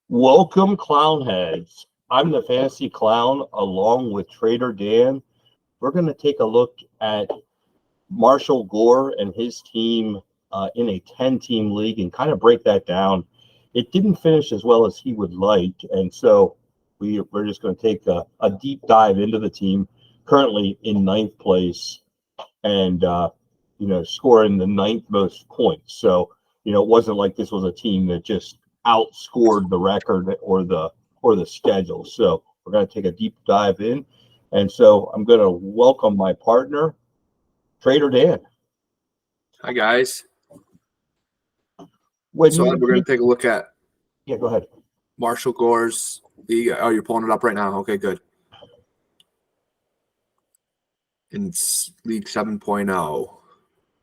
Welcome, Clownheads. I'm the Fantasy Clown along with Trader Dan. We're going to take a look at Marshalgore and his team in a 10-team league and kind of break that down. It didn't finish as well as he would like, and so we're just going to take a deep dive into the team, currently in ninth place and, scoring the ninth most points. So, it wasn't like this was a team that just outscored the record or the schedule. So we're going to take a deep dive in. And so I'm going to welcome my partner, Trader Dan. Hi, guys. We're going to take a look at go ahead. Marshalgore's league. Oh, you're pulling it up right now. Okay, good. In League 7.0.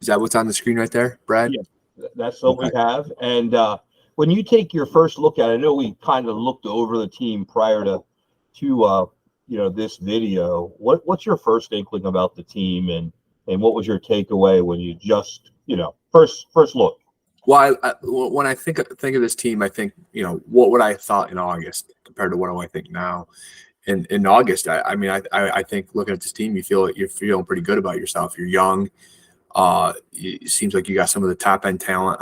Is that what's on the screen right there, Brad? Yeah, that's what we have. And when you take your first look at it, I know we kind of looked over the team prior to this video. What's your first inkling about the team, and what was your takeaway when you just first look? Well, when I think of this team, I think what would I thought in August compared to what do I think now. In August, I think looking at this team, you're feeling pretty good about yourself. You're young. It seems like you got some of the top end talent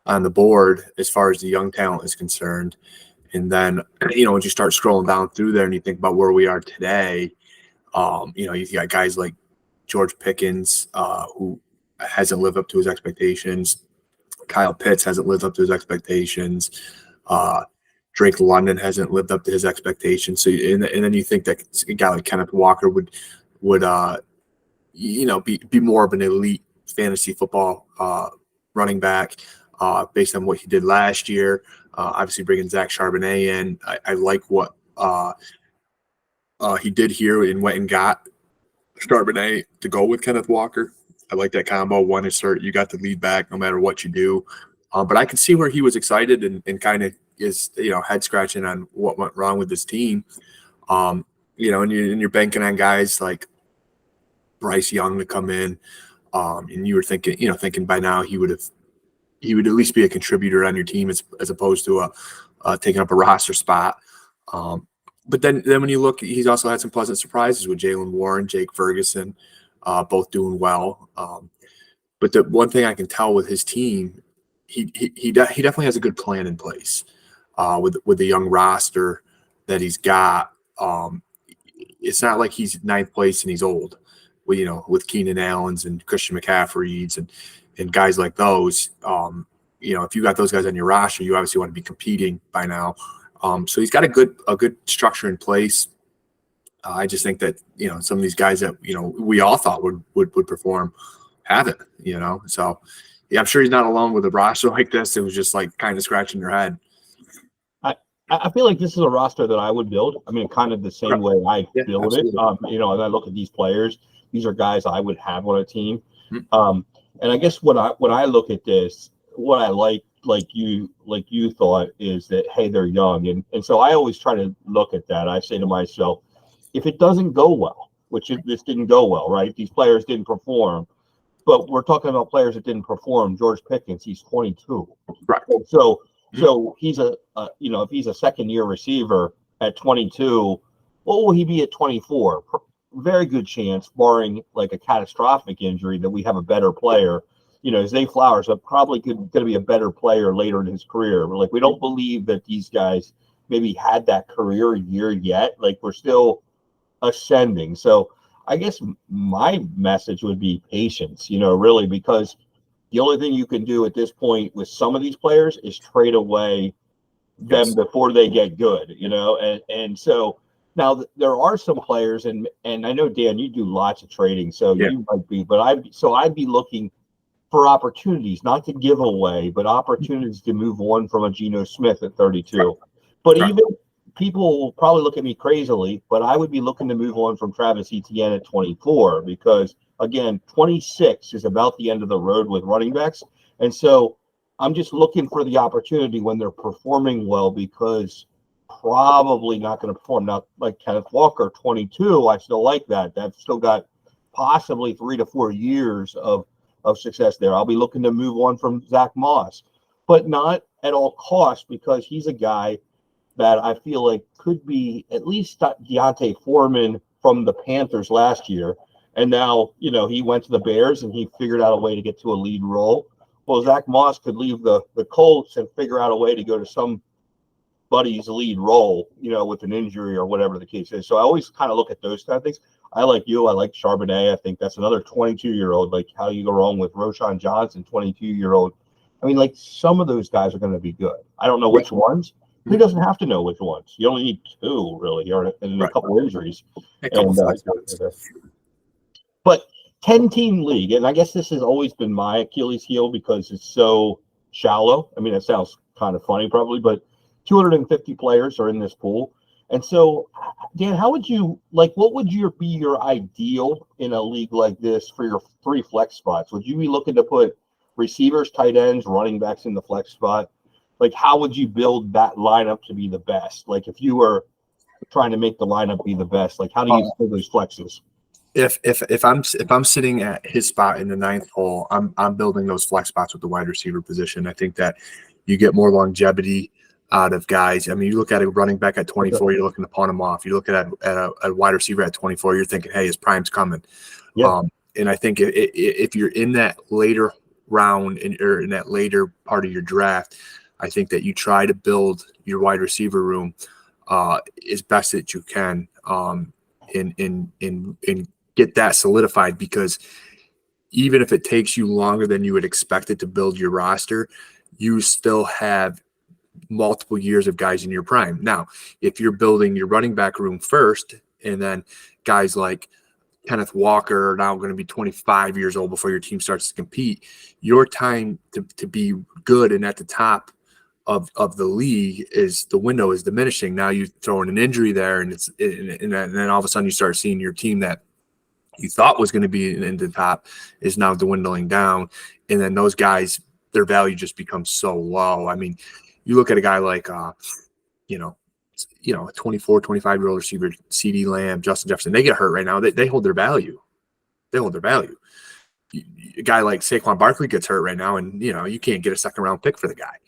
on the board as far as the young talent is concerned. And then, once you start scrolling down through there and you think about where we are today, you got guys like George Pickens, who hasn't lived up to his expectations. Kyle Pitts hasn't lived up to his expectations. Drake London hasn't lived up to his expectations. So, and then you think that a guy like Kenneth Walker would be more of an elite fantasy football running back based on what he did last year. Obviously, bringing Zach Charbonnet in, I like what he did here and went and got Charbonnet to go with Kenneth Walker. I like that combo. One insert, you got the lead back no matter what you do. But I can see where he was excited and kind of is head scratching on what went wrong with this team. And you're banking on guys like Bryce Young to come in, and you were thinking by now he would at least be a contributor on your team as opposed to taking up a roster spot. But then when you look, he's also had some pleasant surprises with Jalen Warren, Jake Ferguson, both doing well. But the one thing I can tell with his team, he definitely has a good plan in place with the young roster that he's got. It's not like he's ninth place and he's old. With Keenan Allens and Christian McCaffrey's and guys like those, if you got those guys on your roster, you obviously want to be competing by now. So he's got a good structure in place. I just think that some of these guys that we all thought would perform haven't. So yeah, I'm sure he's not alone with a roster like this. It was just like kind of scratching your head. I feel like this is a roster that I would build. I mean, kind of the same way I build absolutely. it. And I look at these players. These are guys I would have on a team. And I guess when I look at this, what I like you thought is that, hey, they're young. And so I always try to look at that. I say to myself, if it doesn't go well, this didn't go well, right? These players didn't perform. But we're talking about players that didn't perform. George Pickens, he's 22. Right. So he's if he's a second-year receiver at 22, what will he be at 24? Very good chance, barring like a catastrophic injury, that we have a better player. Zay Flowers are probably going to be a better player later in his career. Like, we don't believe that these guys maybe had that career year yet. Like, we're still ascending. So I guess my message would be patience, really, because the only thing you can do at this point with some of these players is trade away them before they get good, and so now there are some players, and I know, Dan, you do lots of trading, so you might be, but I'd be looking for opportunities, not to give away, but opportunities to move on from a Geno Smith at 32. But even people will probably look at me crazily, but I would be looking to move on from Travis Etienne at 24, because again, 26 is about the end of the road with running backs. And so I'm just looking for the opportunity when they're performing well, because probably not going to perform. Now, like Kenneth Walker, 22, I still like that. That's still got possibly 3 to 4 years of success there. I'll be looking to move on from Zach Moss. but not at all costs, because he's a guy that I feel like could be at least Deontay Foreman from the Panthers last year. And now, he went to the Bears and he figured out a way to get to a lead role. Well, Zach Moss could leave the Colts and figure out a way to go to somebody's lead role, with an injury or whatever the case is. So I always kind of look at those kind of things. I like Charbonnet. I think that's another 22-year-old. Like, how do you go wrong with Roshan Johnson, 22-year-old? I mean, like, some of those guys are going to be good. I don't know which ones. He doesn't have to know which ones. You only need two, really, and a couple injuries. But 10-team league, and I guess this has always been my Achilles heel because it's so shallow. I mean, it sounds kind of funny probably, but 250 players are in this pool. And so, Dan, how would you what would be your ideal in a league like this for your 3 flex spots? Would you be looking to put receivers, tight ends, running backs in the flex spot? Like, how would you build that lineup to be the best? Like, if you were trying to make the lineup be the best, like, how do you build those flexes? If I'm sitting at his spot in the 9th hole, I'm building those flex spots with the wide receiver position. I think that you get more longevity out of guys. I mean, you look at a running back at 24, you're looking to pawn him off. You look at a wide receiver at 24, you're thinking, hey, his prime's coming. Yeah. And I think if you're in that later round or in that later part of your draft, I think that you try to build your wide receiver room as best that you can, and get that solidified, because even if it takes you longer than you would expect it to build your roster, you still have multiple years of guys in your prime. Now, if you're building your running back room first, and then guys like Kenneth Walker are now going to be 25 years old before your team starts to compete, your time to be good and at the top of the league the window is diminishing. Now you throw in an injury there, and then all of a sudden you start seeing your team that you thought was going to be in the top is now dwindling down. And then those guys, their value just becomes so low. I mean, you look at a guy like, a 24, 25-year-old receiver, CeeDee Lamb, Justin Jefferson, they get hurt right now. They hold their value. A guy like Saquon Barkley gets hurt right now, and, you can't get a second-round pick for the guy.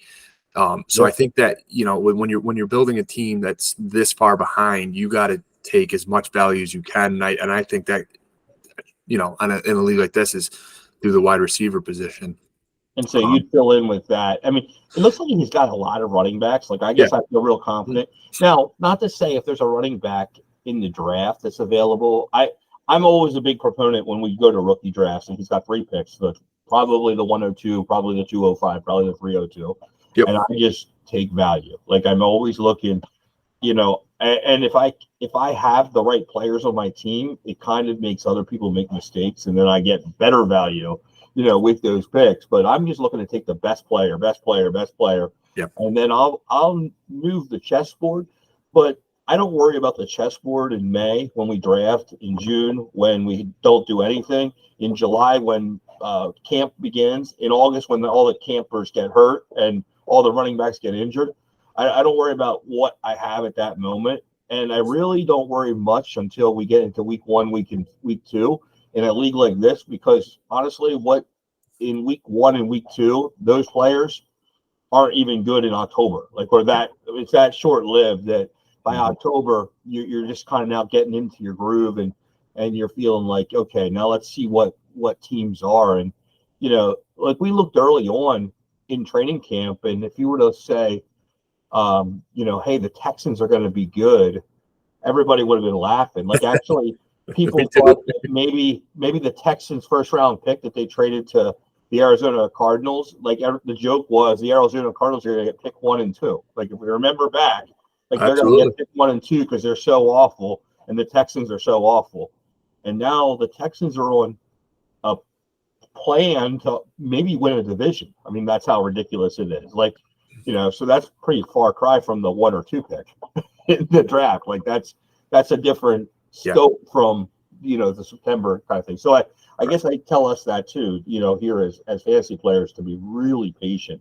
So I think that, when you're building a team that's this far behind, you got to take as much value as you can. And I think that, in a league like this is through the wide receiver position. And so you'd fill in with that. I mean, it looks like he's got a lot of running backs. Like, I guess I feel real confident. Now, not to say if there's a running back in the draft that's available. I'm always a big proponent when we go to rookie drafts, and he's got 3 picks, probably the 102, probably the 205, probably the 302. Yep. And I just take value. Like, I'm always looking, and if I have the right players on my team, it kind of makes other people make mistakes, and then I get better value, with those picks. But I'm just looking to take the best player. Yep. And then I'll move the chessboard, but I don't worry about the chessboard in May when we draft, in June when we don't do anything, in July when camp begins, in August when all the campers get hurt and all the running backs get injured. I don't worry about what I have at that moment. And I really don't worry much until we get into week 1, week 2 in a league like this, because honestly, what in week 1 and week 2, those players aren't even good in October. Like, it's that short lived that by October, you're just kind of now getting into your groove, and you're feeling like, okay, now let's see what teams are. And, like, we looked early on in training camp, and if you were to say, hey, the Texans are going to be good, everybody would have been laughing. Like, actually, people thought that maybe the Texans' first round pick that they traded to the Arizona Cardinals, like, the joke was the Arizona Cardinals are going to get pick 1 and 2. Like, if we remember back, like, they're going to get pick 1 and 2 because they're so awful, and the Texans are so awful. And now the Texans are on a plan to maybe win a division. I mean, that's how ridiculous it is. Like, so that's pretty far cry from the 1 or 2 pick in the draft. Like, that's a different scope from, the September kind of thing. So I guess I tell us that too, here as fantasy players, to be really patient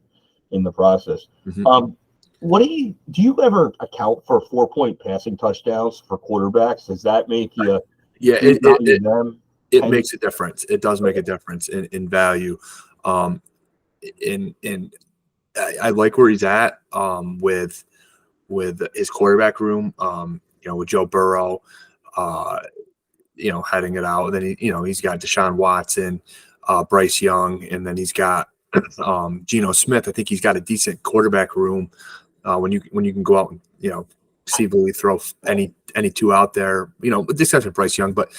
in the process. Mm-hmm. What do you ever account for 4-point passing touchdowns for quarterbacks? Does that make you? Yeah, it makes a difference. It does make a difference in value. And I like where he's at with his quarterback room. With Joe Burrow, heading it out. And then he's got Deshaun Watson, Bryce Young, and then he's got Geno Smith. I think he's got a decent quarterback room when you can go out and conceivably throw any two out there. With the exception of Bryce Young, but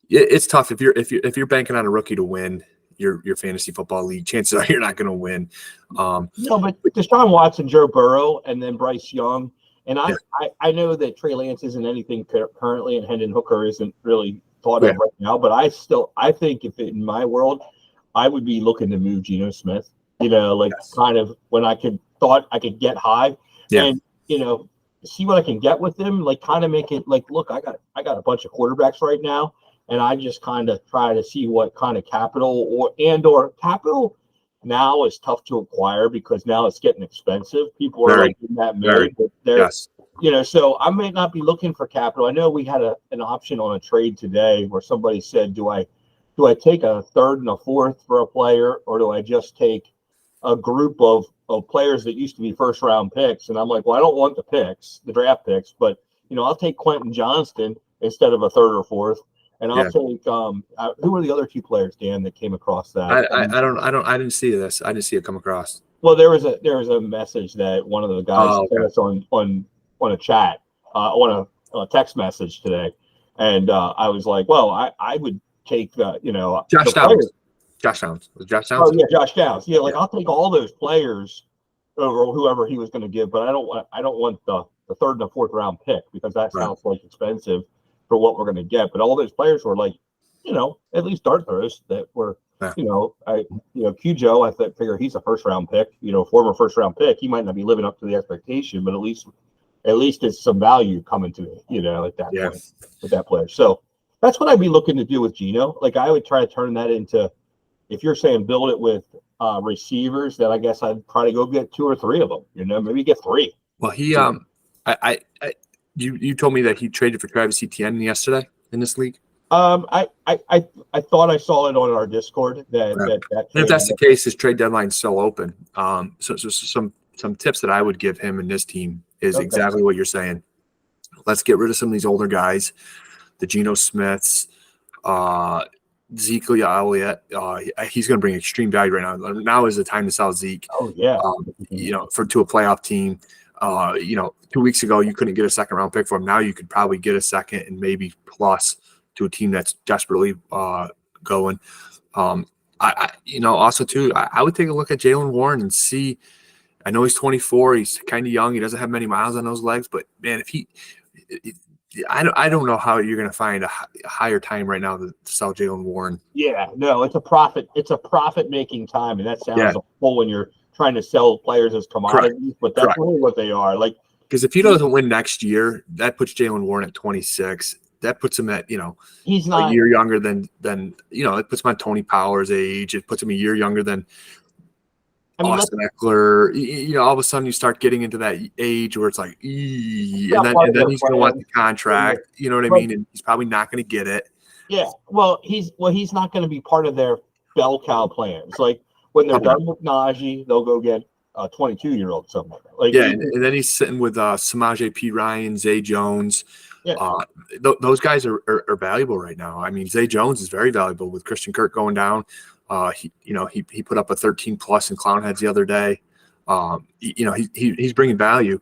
it's tough if you're banking on a rookie to win your fantasy football league. Chances are you're not going to win. No, but Deshaun Watson, Joe Burrow, and then Bryce Young. And I know that Trey Lance isn't anything currently, and Hendon Hooker isn't really thought of right now. But I think if in my world, I would be looking to move Geno Smith. Kind of when I thought I could get high, and see what I can get with him. Kind of make it look, I got a bunch of quarterbacks right now, and I just kind of try to see what kind of capital or capital now is tough to acquire because now it's getting expensive. People are in that mode. So I may not be looking for capital. I know we had an option on a trade today where somebody said, do I take a third and a fourth for a player, or do I just take a group of players that used to be first round picks? And I'm like, well, I don't want the draft picks, but I'll take Quentin Johnston instead of a third or fourth. And I'll take who were the other two players, Dan, that came across that? I didn't see this. I didn't see it come across. Well, there was a message that one of the guys sent us on a chat, on a text message today, and I was like, well, I would take Josh Downs. Josh Downs. Was Josh Downs? Oh yeah, Josh Downs. Yeah, I'll take all those players or whoever he was going to give, but I don't want the third and the fourth round pick because that sounds expensive for what we're going to get. But all those players were at least dart throws that were, Cujo, I figure he's a first round pick, former first round pick. He might not be living up to the expectation, but at least it's some value coming to it, at that point with that player. So that's what I'd be looking to do with Geno. I would try to turn that into, if you're saying build it with receivers, then I guess I'd try to go get 2 or 3 of them, maybe get 3. Well, he, You told me that he traded for Travis Etienne yesterday in this league. I thought I saw it on our Discord that if that's the case, his trade deadline's still open. So some tips that I would give him and this team is exactly what you're saying. Let's get rid of some of these older guys, the Geno Smiths, Zeke Elliott. He's going to bring extreme value right now. Now is the time to sell Zeke. Oh yeah, to a playoff team. 2 weeks ago you couldn't get a second round pick for him. Now you could probably get a second and maybe plus to a team that's desperately going. Also too, I would take a look at Jaylen Warren and see. I know he's 24. He's kind of young. He doesn't have many miles on those legs, but man, I don't know how you're going to find a higher time right now to sell Jaylen Warren. Yeah, no, it's a profit. It's a profit making time, and that sounds awful when you're trying to sell players as commodities, but that's really what they are. Because if he doesn't win next year, that puts Jaylen Warren at 26. That puts him at he's not a year younger than it puts him on Tony Power's age. It puts him a year younger than Austin Eckler. All of a sudden you start getting into that age where it's like, and then he's going to want the contract. You know what I mean? And he's probably not going to get it. Yeah. Well, he's not going to be part of their bell cow plans. When they're done with Najee, they'll go get a 22-year-old somewhere. And then he's sitting with Samaje P. Ryan, Zay Jones. Yeah. Those guys are valuable right now. I mean, Zay Jones is very valuable with Christian Kirk going down. He put up a 13 plus in Clownheads the other day. He's bringing value.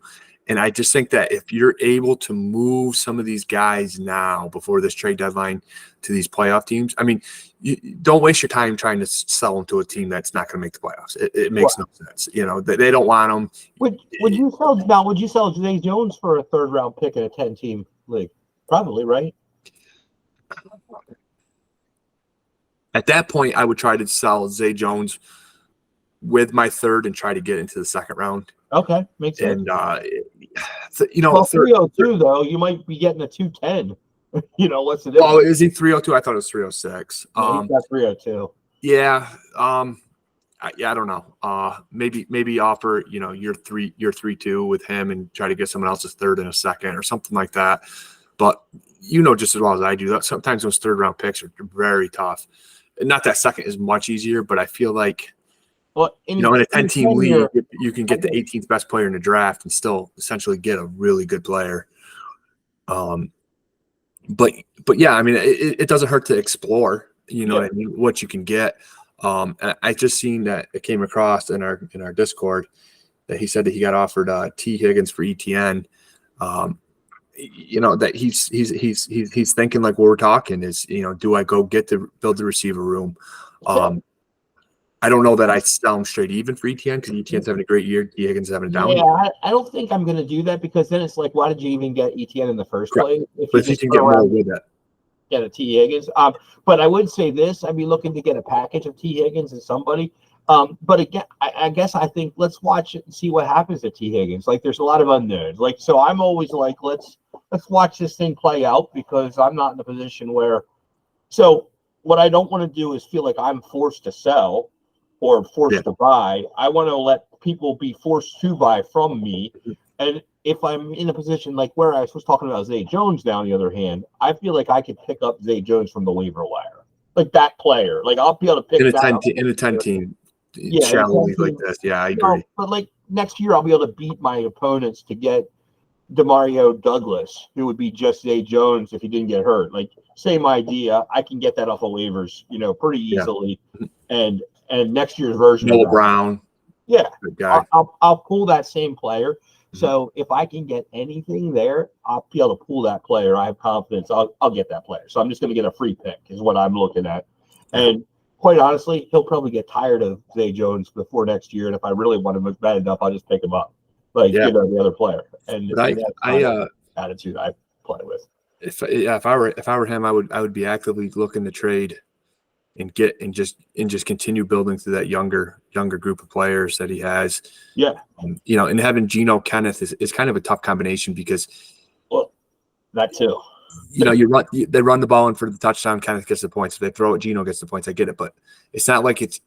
And I just think that if you're able to move some of these guys now before this trade deadline to these playoff teams, I mean, you don't waste your time trying to sell them to a team that's not going to make the playoffs. It makes no sense. They don't want them. Would you sell Zay Jones for a third round pick in a 10-team league? Probably, right? At that point, I would try to sell Zay Jones with my third and try to get into the second round. Okay, makes sense. And 302 though, you might be getting a 210. What's the difference? Oh, is he 302? I thought it was 306. No, he's got 302. Yeah. I don't know. Maybe offer your 3-2 with him and try to get someone else's third and a second or something like that. But just as well as I do that sometimes those third round picks are very tough. Not that second is much easier, but I feel like Well, In a 10-team league, tenure, you can get the 18th best player in the draft and still essentially get a really good player. Um, but yeah, I mean, it doesn't hurt to explore. You know yeah. what I mean? What you can get. And I just seen that it came across in our Discord that he said that he got offered T Higgins for ETN. That he's thinking like what we're talking is, do I go build the receiver room? I don't know that I sell him straight even for ETN because ETN's having a great year. T Higgins is having a down Yeah, year. I don't think I'm going to do that because then it's like, why did you even get ETN in the first Correct. place? If But you if you just can turn get more around with it. get a T Higgins. But I would say this: I'd be looking to get a package of T Higgins and somebody. But again, I guess I think let's watch it and see what happens to T Higgins. Like, there's a lot of unknowns. Like, so I'm always like, let's watch this thing play out because I'm not in a position where. So what I don't want to do is feel like I'm forced to sell or forced to buy. I want to let people be forced to buy from me. And if I'm in a position like where I was talking about Zay Jones, now on the other hand, I feel like I could pick up Zay Jones from the waiver wire, like that player. Like I'll be able to pick In a that 10 up. in a 10-team Yeah, in a shallow 10 league like team. this. Yeah, I agree. But like next year, I'll be able to beat my opponents to get Demario Douglas, who would be just Zay Jones if he didn't get hurt. Like same idea. I can get that off of waivers, pretty Yeah. easily. And next year's version Noah of that. Brown. Yeah, Good guy. I'll pull that same player. So if I can get anything there, I'll be able to pull that player. I have confidence. I'll get that player. So I'm just going to get a free pick is what I'm looking at. Yeah. And quite honestly, he'll probably get tired of Zay Jones before next year. And if I really want him bad enough, I'll just pick him up, like Yeah. the other player. And But that's my attitude I play with. If I were him, I would be actively looking to trade and just continue building through that younger group of players that he has. Yeah. And having Geno Kenneth is kind of a tough combination because that too. They run the ball in for the touchdown, Kenneth gets the points. If they throw it, Geno gets the points. I get it, but it's not like it's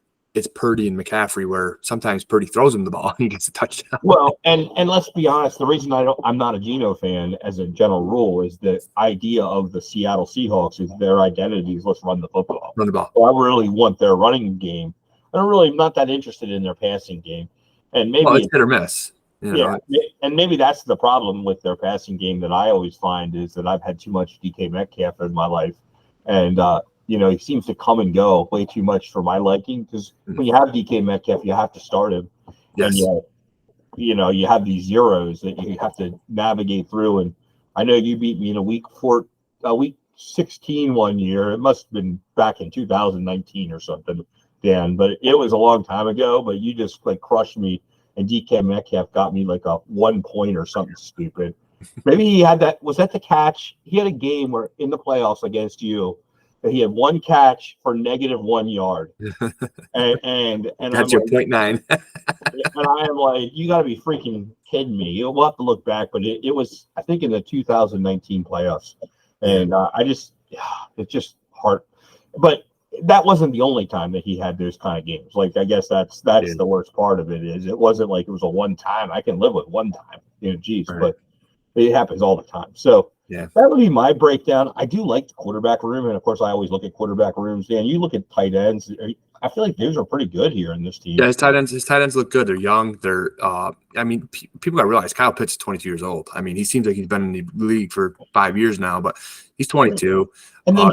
Purdy and McCaffrey where sometimes Purdy throws him the ball and he gets a touchdown. Well, and let's be honest, the reason I'm not a Geno fan as a general rule is the idea of the Seattle Seahawks is their identity is let's run the football. Run the ball. So I really want their running game. I'm not that interested in their passing game. And maybe it's hit or miss. Yeah, and maybe that's the problem with their passing game that I always find is that I've had too much DK Metcalf in my life, and he seems to come and go way too much for my liking. Because when you have DK Metcalf, you have to start him, and you have these zeros that you have to navigate through. And I know you beat me in week 16 one year. It must have been back in 2019 or something, Dan. But it was a long time ago. But you just like crushed me. And DK Metcalf got me like a 1 point or something stupid. Maybe he had that. Was that the catch? He had a game where in the playoffs against you that he had one catch for -1 yard. and that's I'm your like, 0.9. and I am like, you got to be freaking kidding me. We'll have to look back, but it was, I think, in the 2019 playoffs. And it's just hard. But that wasn't the only time that he had those kind of games. Like, I guess that's the worst part of it is it wasn't like it was a one time. I can live with one time, Right. But it happens all the time. So Yeah, that would be my breakdown. I do like the quarterback room. And of course I always look at quarterback rooms. Dan, you look at tight ends. I feel like those are pretty good here in this team. yeah. His tight ends look good. They're young. They're people gotta realize Kyle Pitts is 22 years old. I mean, he seems like he's been in the league for 5 years now, but he's 22. And then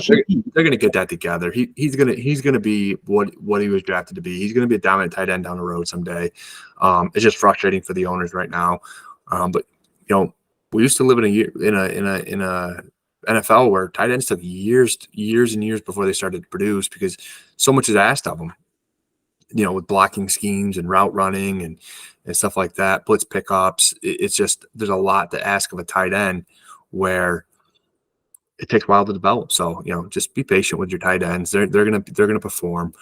they're gonna get that together. He's gonna be what he was drafted to be. He's gonna be a dominant tight end down the road someday. It's just frustrating for the owners right now. But we used to live in a NFL where tight ends took years and years before they started to produce because so much is asked of them. With blocking schemes and route running and stuff like that, blitz pickups. It's just there's a lot to ask of a tight end where it takes a while to develop. So, just be patient with your tight ends. They're gonna perform.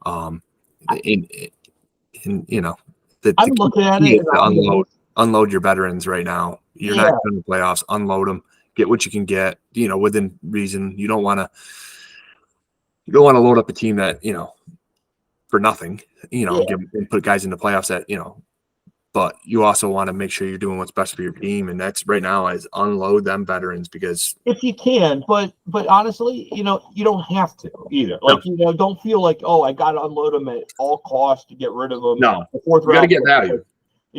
I'm looking at it to unload your veterans right now. You're not in the playoffs. Unload them. Get what you can get. Within reason. You don't want to load up a team that for nothing. And put guys in the playoffs that but you also want to make sure you're doing what's best for your team, and that's right now is unload them veterans because if you can, but honestly, you don't have to either. no, Like, don't feel like, oh, I got to unload them at all costs to get rid of them. no, The fourth you got to round, get value.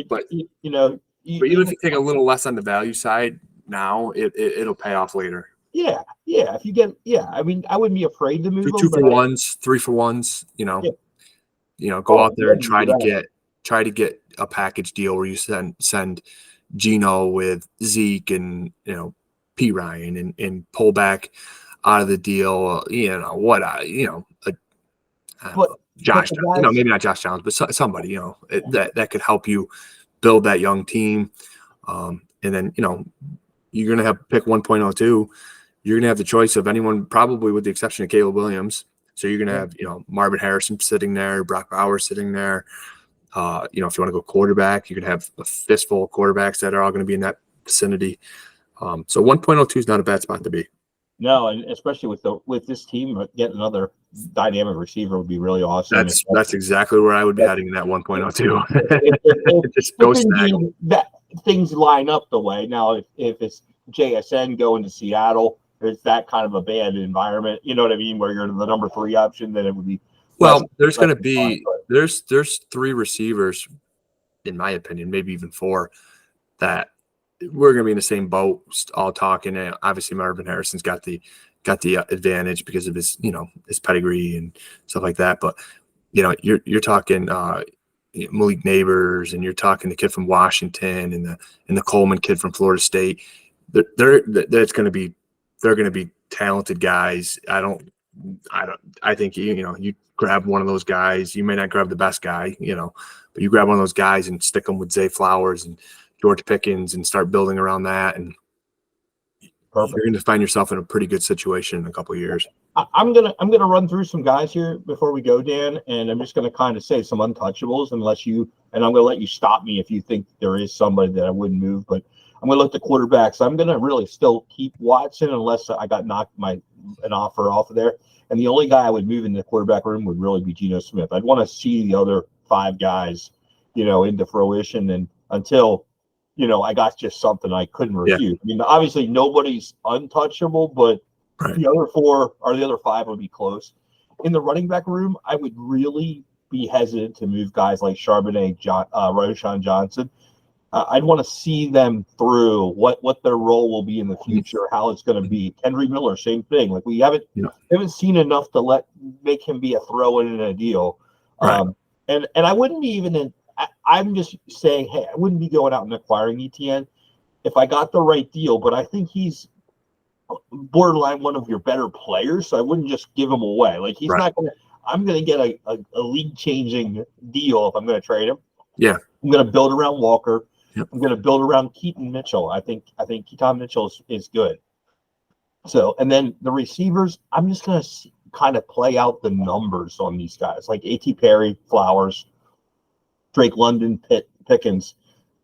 but Even if you take a little less on the value side now, it'll pay off later. Yeah. If you get, I mean, I wouldn't be afraid to move Do them. 2-for-1s, 3-for-1s. Go out there and try to get a package deal where you send Gino with Zeke and P Ryan and pull back out of the deal. Josh, maybe not Josh Downs, but somebody that could help you build that young team. And then you're gonna have pick 1.02. You're gonna have the choice of anyone, probably with the exception of Caleb Williams. So you're gonna have Marvin Harrison sitting there, Brock Bowers sitting there. If you want to go quarterback, you're gonna have a fistful of quarterbacks that are all gonna be in that vicinity. So 1.02 is not a bad spot to be. No, and especially with this team, getting another dynamic receiver would be really awesome. That's exactly where I would be heading in that 1.02. Just go snag. That things line up the way. Now, if it's JSN going to Seattle, it's that kind of a bad environment. You know what I mean? Where you're the number 3 option, then it would be. There's going to be there's 3 receivers, in my opinion, maybe even 4, that we're going to be in the same boat, all talking. And obviously, Marvin Harrison's got the advantage because of his his pedigree and stuff like that. But you're talking Malik Neighbors, and you're talking the kid from Washington and the Coleman kid from Florida State. They're going to be talented guys. I think you grab one of those guys. You may not grab the best guy, but you grab one of those guys and stick them with Zay Flowers and George Pickens and start building around that, and you're going to find yourself in a pretty good situation in a couple of years. I'm gonna run through some guys here before we go, Dan, and I'm just gonna kind of say some untouchables, and I'm gonna let you stop me if you think there is somebody that I wouldn't move, but I'm gonna look at the quarterbacks. I'm gonna really still keep Watson unless I got knocked an offer off of there. And the only guy I would move in the quarterback room would really be Geno Smith. I'd want to see the other 5 guys, into fruition, and until I got just something I couldn't refuse. Yeah. I mean, obviously nobody's untouchable, but the other 4 or the other 5 would be close. In the running back room, I would really be hesitant to move guys like Charbonnet, Roshan Johnson. I'd want to see them through what their role will be in the future, how it's going to be. Henry Miller, same thing. Like we haven't seen enough to make him be a throw-in and a deal. Right. And I wouldn't be even I'm just saying, hey, I wouldn't be going out and acquiring ETN if I got the right deal, but I think he's borderline one of your better players, so I wouldn't just give him away. Like he's not going to – I'm going to get a league-changing deal if I'm going to trade him. Yeah. I'm going to build around Walker. Yep. I'm going to build around Keaton Mitchell. I think Keaton Mitchell is good. So, and then the receivers, I'm just going to kind of play out the numbers on these guys, like A.T. Perry, Flowers, Drake London, Pickens,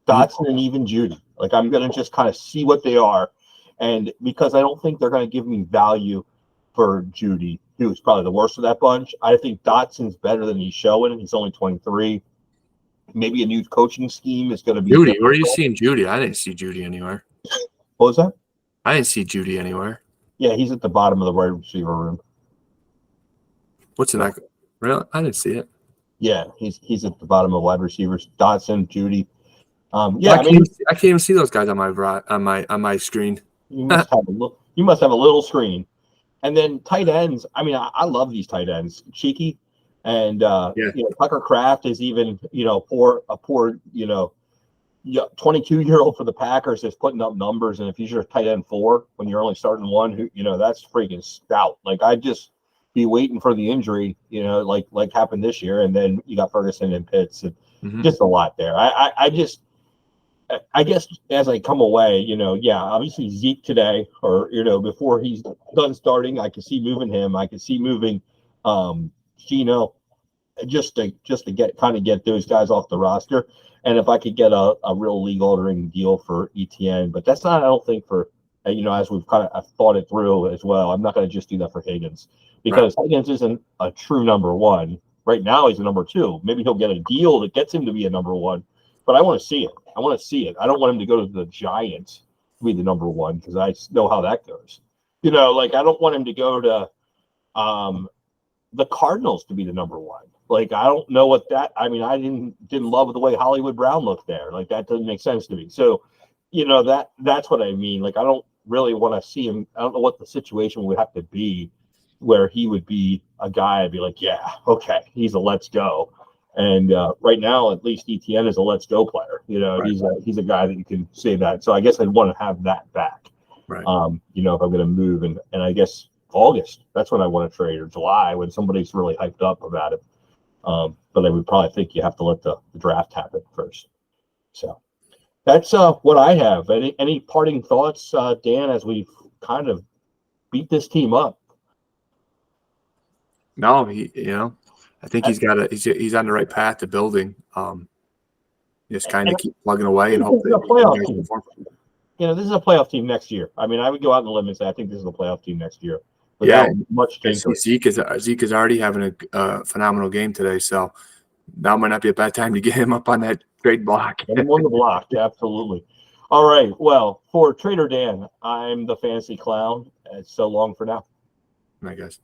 Dotson, and even Judy. Like I'm going to just kind of see what they are. And because I don't think they're going to give me value for Judy, who's probably the worst of that bunch, I think Dotson's better than he's showing. He's only 23. Maybe a new coaching scheme is going to be. Judy, where are you seeing Judy? I didn't see Judy anywhere. What was that? I didn't see Judy anywhere. Yeah, he's at the bottom of the wide receiver room. What's in that? Really? I didn't see it. Yeah, he's at the bottom of wide receivers. Dotson, Judy. I can't even see those guys on my screen. You must have a little screen. And then tight ends. I mean, I love these tight ends. Cheeky. And Tucker Kraft is even a poor 22-year-old for the Packers is putting up numbers, and if he's your tight end 4 when you're only starting 1, that's freaking stout. Like I'd just be waiting for the injury, like happened this year, and then you got Ferguson and Pitts, and just a lot there. I guess as I come away, obviously Zeke today, or before he's done starting, I could see moving him. I could see moving Gino, just to get those guys off the roster, and if I could get a real league altering deal for ETN, but that's not, I don't think, for as we've kind of thought it through as well. I'm not going to just do that for Higgins because Higgins isn't a true number 1 right now. He's a number 2. Maybe he'll get a deal that gets him to be a number 1, but I want to see it. I want to see it. I don't want him to go to the Giants to be the number one because I know how that goes. Like I don't want him to go to the Cardinals to be the number one. Like I don't know what that. I mean, I didn't love the way Hollywood Brown looked there. Like that doesn't make sense to me. So, that's what I mean. Like I don't really want to see him. I don't know what the situation would have to be where he would be a guy. I'd be like, yeah, okay, he's a let's go. And right now, at least ETN is a let's go player. Right. He's a guy that you can say that. So I guess I'd want to have that back. Right. If I'm going to move, and I guess August, that's when I want to trade, or July when somebody's really hyped up about it. But I would probably think you have to let the draft happen first. So that's what I have. Any parting thoughts, Dan, as we've kind of beat this team up? No, I think he's he's on the right path to building. Just kind of keep plugging away and hope that playoff team. This is a playoff team next year. I mean, I would go out on the limb and say I think this is a playoff team next year. Yeah, much Zeke is already having a phenomenal game today, so now might not be a bad time to get him up on that trade block. Get him on the block, absolutely. All right, well, for Trader Dan, I'm the Fantasy Clown. So long for now. All right, guys.